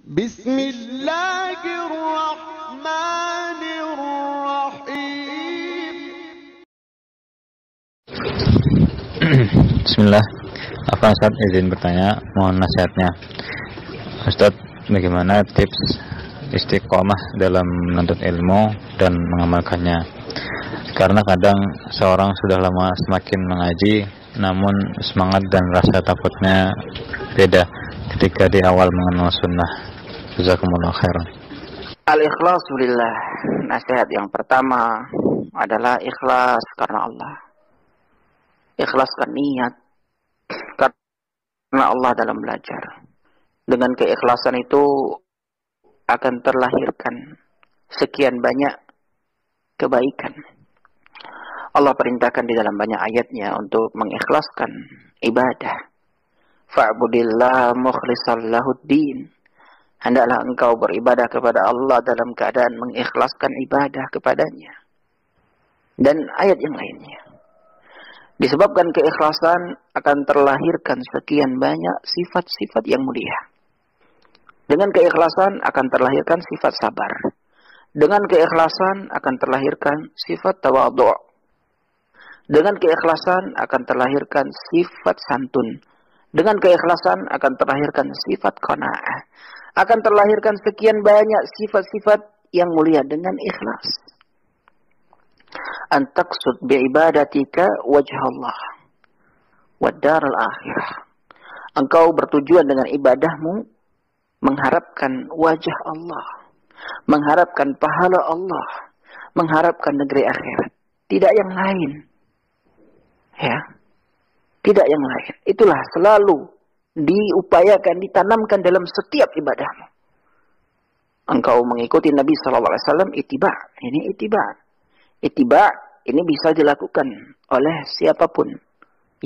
Bismillahirrahmanirrahim. Bismillah. Apa Ustaz izin bertanya, mohon nasihatnya. Ustaz, bagaimana tips istiqomah dalam menuntut ilmu dan mengamalkannya? Karena kadang seorang sudah lama semakin mengaji, namun semangat dan rasa takutnya beda ketika di awal mengenal sunnah. Jazakumullah khairan. Al-ikhlasu lillah. Nasihat yang pertama adalah ikhlas karena Allah. Ikhlaskan niat karena Allah dalam belajar. Dengan keikhlasan itu akan terlahirkan sekian banyak kebaikan. Allah perintahkan di dalam banyak ayatnya untuk mengikhlaskan ibadah. Fa'budillah mukhlishan lahuddin. Hendaklah engkau beribadah kepada Allah dalam keadaan mengikhlaskan ibadah kepadanya. Dan ayat yang lainnya. Disebabkan keikhlasan akan terlahirkan sekian banyak sifat-sifat yang mulia. Dengan keikhlasan akan terlahirkan sifat sabar. Dengan keikhlasan akan terlahirkan sifat tawadhu'. Dengan keikhlasan akan terlahirkan sifat santun. Dengan keikhlasan akan terlahirkan sifat qanaah. Akan terlahirkan sekian banyak sifat-sifat yang mulia dengan ikhlas. Antaqsud bi'ibadatika wajh Allah wa daral akhirah. Engkau bertujuan dengan ibadahmu mengharapkan wajah Allah, mengharapkan pahala Allah, mengharapkan negeri akhirat, tidak yang lain. Ya. Tidak yang lain. Itulah selalu diupayakan, ditanamkan dalam setiap ibadahmu. Engkau mengikuti Nabi SAW, ittiba. Ini ittiba. Ittiba ini bisa dilakukan oleh siapapun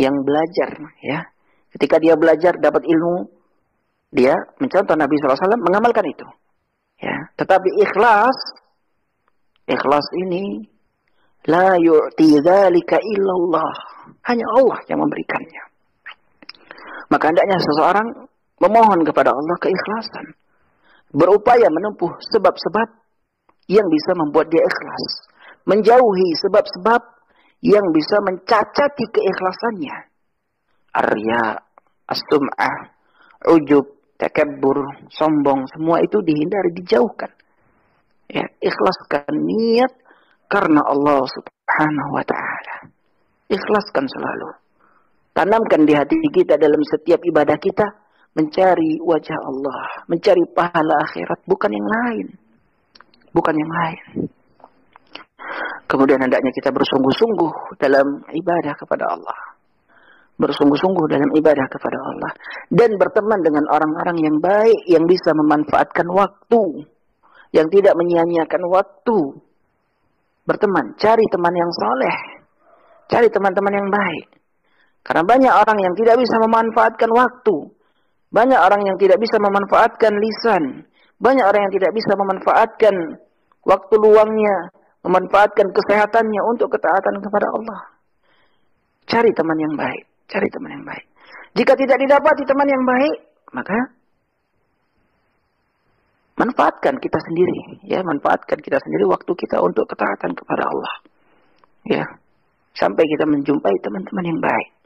yang belajar. Ya, ketika dia belajar dapat ilmu, dia mencontoh Nabi SAW, mengamalkan itu. Ya, tetapi ikhlas ini la yu'ti dzalika illallah. Hanya Allah yang memberikannya. Maka hendaknya seseorang memohon kepada Allah keikhlasan. Berupaya menempuh sebab-sebab yang bisa membuat dia ikhlas. Menjauhi sebab-sebab yang bisa mencacati keikhlasannya. Arya, as-sum'ah, ujub, takabbur, sombong, semua itu dihindari, dijauhkan. Ya, ikhlaskan niat karena Allah Subhanahu wa ta'ala. Ikhlaskan selalu. Tanamkan di hati kita dalam setiap ibadah kita, mencari wajah Allah, mencari pahala akhirat, bukan yang lain. Bukan yang lain. Kemudian hendaknya kita bersungguh-sungguh dalam ibadah kepada Allah. Bersungguh-sungguh dalam ibadah kepada Allah. Dan berteman dengan orang-orang yang baik, yang bisa memanfaatkan waktu. Yang tidak menyia-nyiakan waktu. Berteman, cari teman yang soleh. Cari teman-teman yang baik. Karena banyak orang yang tidak bisa memanfaatkan waktu. Banyak orang yang tidak bisa memanfaatkan lisan. Banyak orang yang tidak bisa memanfaatkan waktu luangnya. Memanfaatkan kesehatannya untuk ketaatan kepada Allah. Cari teman yang baik. Cari teman yang baik. Jika tidak didapati teman yang baik, maka manfaatkan kita sendiri. Ya, manfaatkan kita sendiri waktu kita untuk ketaatan kepada Allah. Ya. Sampai kita menjumpai teman-teman yang baik.